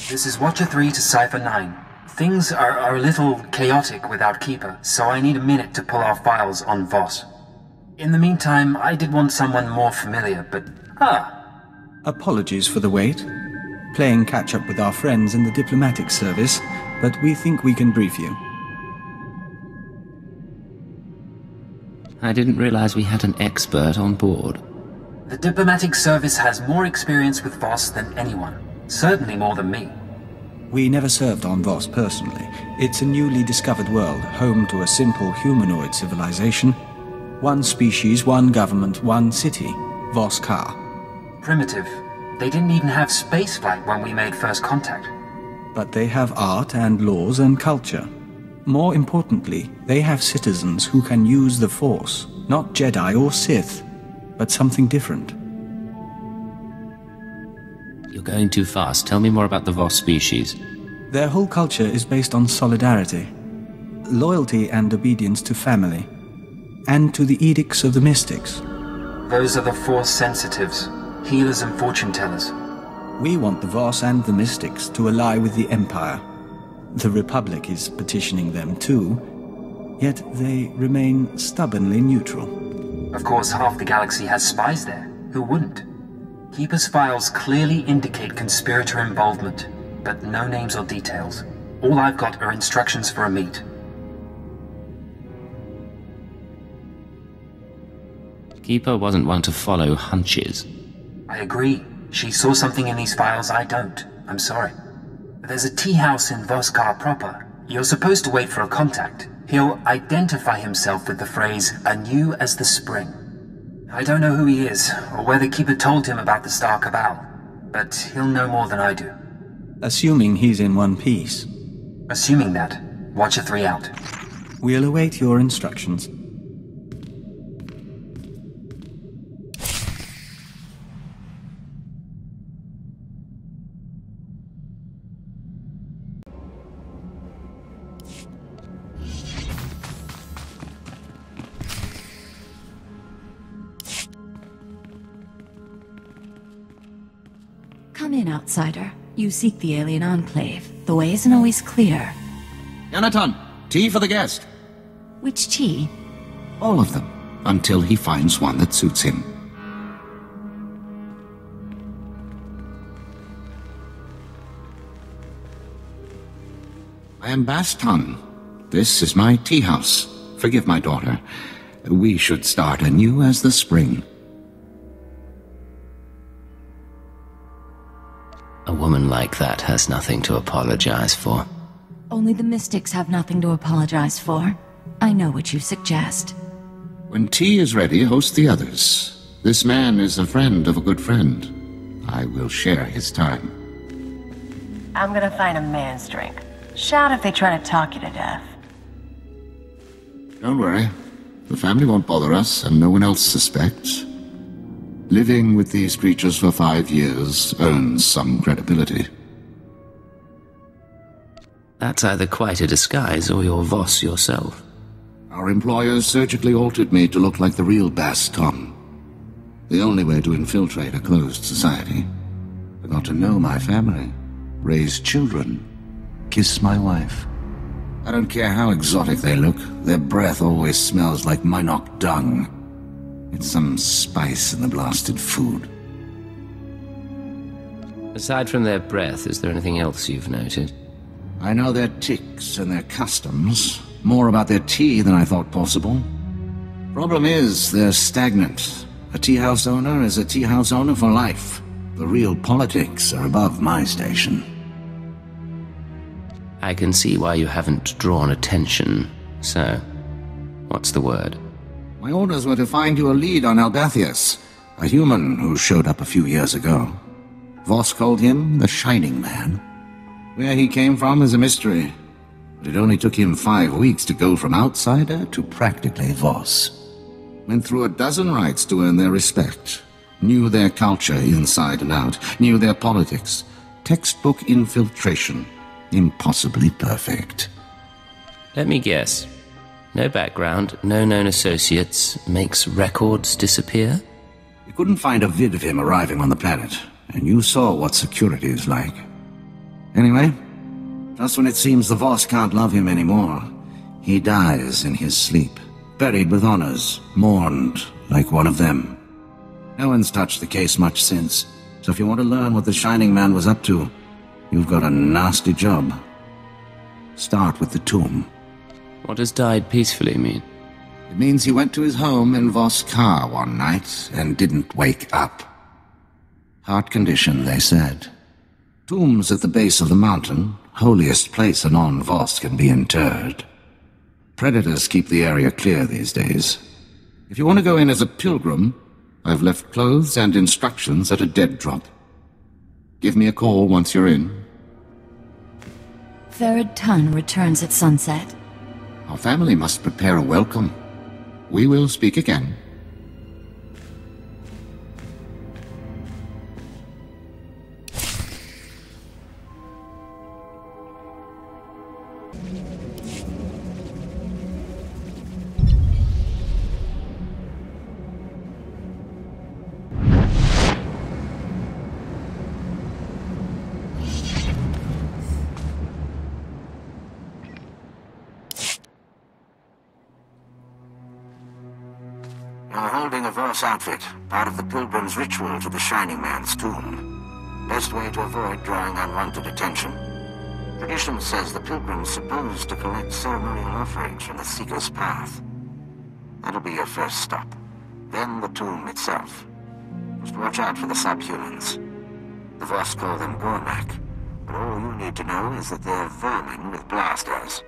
This is Watcher 3 to Cipher 9. Things are a little chaotic without Keeper, so I need a minute to pull our files on Voss. In the meantime, I did want someone more familiar, but... Apologies for the wait. Playing catch-up with our friends in the diplomatic service, but we think we can brief you. I didn't realize we had an expert on board. The diplomatic service has more experience with Voss than anyone. Certainly more than me. We never served on Voss personally. It's a newly discovered world, home to a simple humanoid civilization. One species, one government, one city. Voss Ka. Primitive. They didn't even have spaceflight when we made first contact. But they have art and laws and culture. More importantly, they have citizens who can use the Force. Not Jedi or Sith, but something different. You're going too fast. Tell me more about the Voss species. Their whole culture is based on solidarity, loyalty and obedience to family, and to the edicts of the mystics. Those are the Force sensitives, healers and fortune tellers. We want the Voss and the mystics to ally with the Empire. The Republic is petitioning them too, yet they remain stubbornly neutral. Of course, half the galaxy has spies there. Who wouldn't? Keeper's files clearly indicate conspirator involvement, but no names or details. All I've got are instructions for a meet. Keeper wasn't one to follow hunches. I agree. She saw something in these files I don't. I'm sorry. There's a tea house in Voss Ka proper. You're supposed to wait for a contact. He'll identify himself with the phrase, anew as the spring. I don't know who he is, or whether Keeper told him about the Star Cabal, but he'll know more than I do. Assuming he's in one piece. Assuming that, Watcher 3 out. We'll await your instructions. Come in, outsider. You seek the alien enclave. The way isn't always clear. Yanaton, tea for the guest. Which tea? All of them, until he finds one that suits him. I am Baston. This is my tea house. Forgive my daughter. We should start anew as the spring. A woman like that has nothing to apologize for. Only the mystics have nothing to apologize for. I know what you suggest. When tea is ready, host the others. This man is a friend of a good friend. I will share his time. I'm gonna find a man's drink. Shout if they try to talk you to death. Don't worry. The family won't bother us, and no one else suspects. Living with these creatures for 5 years earns some credibility. That's either quite a disguise or you're Voss yourself. Our employers surgically altered me to look like the real Baston. The only way to infiltrate a closed society. I got to know my family, raise children, kiss my wife. I don't care how exotic they look, their breath always smells like Minok dung. It's some spice in the blasted food. Aside from their breath, is there anything else you've noted? I know their tics and their customs. More about their tea than I thought possible. Problem is, they're stagnant. A tea house owner is a tea house owner for life. The real politics are above my station. I can see why you haven't drawn attention. So, what's the word? My orders were to find you a lead on Albathius, a human who showed up a few years ago. Voss called him the Shining Man. Where he came from is a mystery, but it only took him 5 weeks to go from outsider to practically Voss. Went through a dozen rites to earn their respect. Knew their culture inside and out. Knew their politics. Textbook infiltration. Impossibly perfect. Let me guess. No background, no known associates, makes records disappear? You couldn't find a vid of him arriving on the planet, and you saw what security is like. Anyway, just when it seems the Voss can't love him anymore, he dies in his sleep, buried with honors, mourned like one of them. No one's touched the case much since, so if you want to learn what the Shining Man was up to, you've got a nasty job. Start with the tomb. What does died peacefully mean? It means he went to his home in Voss car one night and didn't wake up. Heart condition, they said. Tombs at the base of the mountain, holiest place a non-Voss can be interred. Predators keep the area clear these days. If you want to go in as a pilgrim, I've left clothes and instructions at a dead drop. Give me a call once you're in. Third Ton returns at sunset. Our family must prepare a welcome. We will speak again. You're holding a Voss outfit, part of the pilgrim's ritual to the Shining Man's tomb. Best way to avoid drawing unwanted attention. Tradition says the pilgrim's supposed to collect ceremonial offerings from the Seeker's path. That'll be your first stop. Then the tomb itself. Just watch out for the subhumans. The Voss call them Gornak, but all you need to know is that they're vermin with blasters.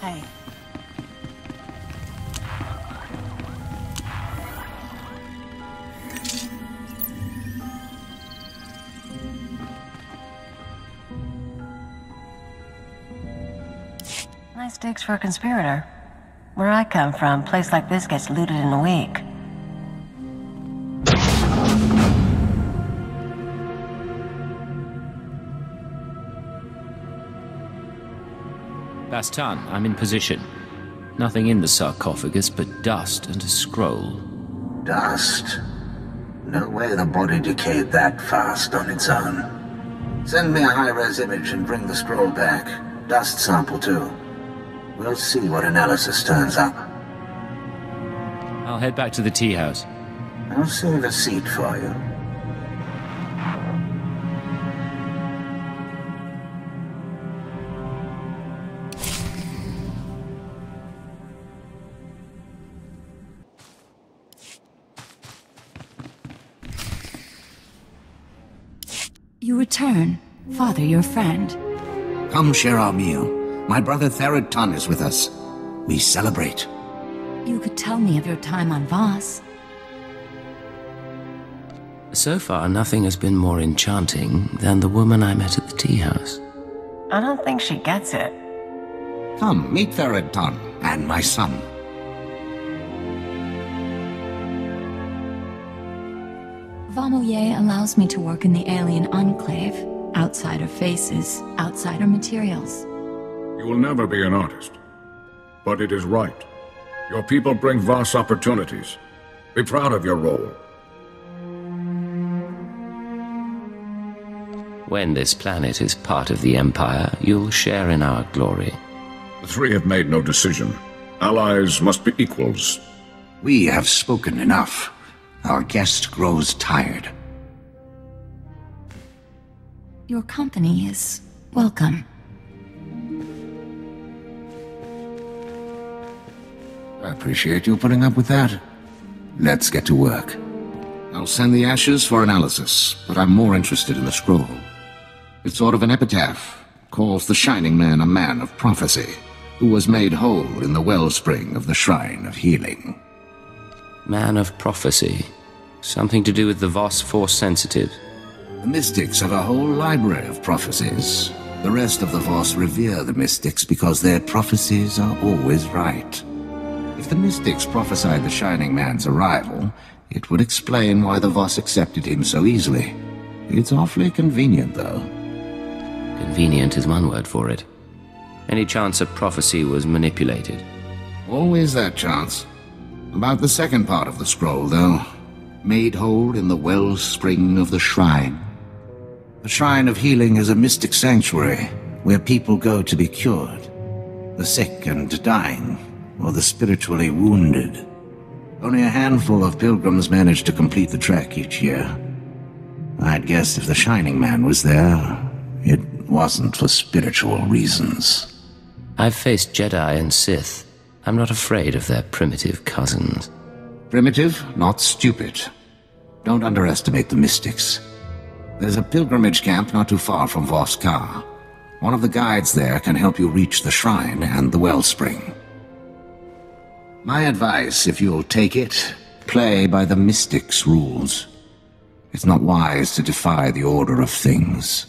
Hey. Nice digs for a conspirator. Where I come from, a place like this gets looted in a week. Bastan, I'm in position. Nothing in the sarcophagus but dust and a scroll. Dust? No way the body decayed that fast on its own. Send me a high-res image and bring the scroll back. Dust sample, too. We'll see what analysis turns up. I'll head back to the tea house. I'll save a seat for you. You return. Father, your friend. Come share our meal. My brother Therod Tun is with us. We celebrate. You could tell me of your time on Voss. So far, nothing has been more enchanting than the woman I met at the tea house. I don't think she gets it. Come, meet Therod Tun and my son. Vamoye allows me to work in the alien enclave. Outsider faces, outsider materials. You will never be an artist. But it is right. Your people bring Voss opportunities. Be proud of your role. When this planet is part of the Empire, you'll share in our glory. The three have made no decision. Allies must be equals. We have spoken enough. Our guest grows tired. Your company is welcome. I appreciate you putting up with that. Let's get to work. I'll send the ashes for analysis, but I'm more interested in the scroll. It's sort of an epitaph. Calls the Shining Man a man of prophecy, who was made whole in the wellspring of the Shrine of Healing. Man of prophecy. Something to do with the Voss Force Sensitive. The mystics have a whole library of prophecies. The rest of the Voss revere the mystics because their prophecies are always right. If the mystics prophesied the Shining Man's arrival, it would explain why the Voss accepted him so easily. It's awfully convenient, though. Convenient is one word for it. Any chance a prophecy was manipulated? Always that chance. About the second part of the scroll, though. Made whole in the wellspring of the Shrine. The Shrine of Healing is a mystic sanctuary where people go to be cured. The sick and dying, or the spiritually wounded. Only a handful of pilgrims manage to complete the trek each year. I'd guess if the Shining Man was there, it wasn't for spiritual reasons. I've faced Jedi and Sith. I'm not afraid of their primitive cousins. Primitive, not stupid. Don't underestimate the mystics. There's a pilgrimage camp not too far from Voss. One of the guides there can help you reach the shrine and the wellspring. My advice, if you'll take it, play by the mystics' rules. It's not wise to defy the order of things.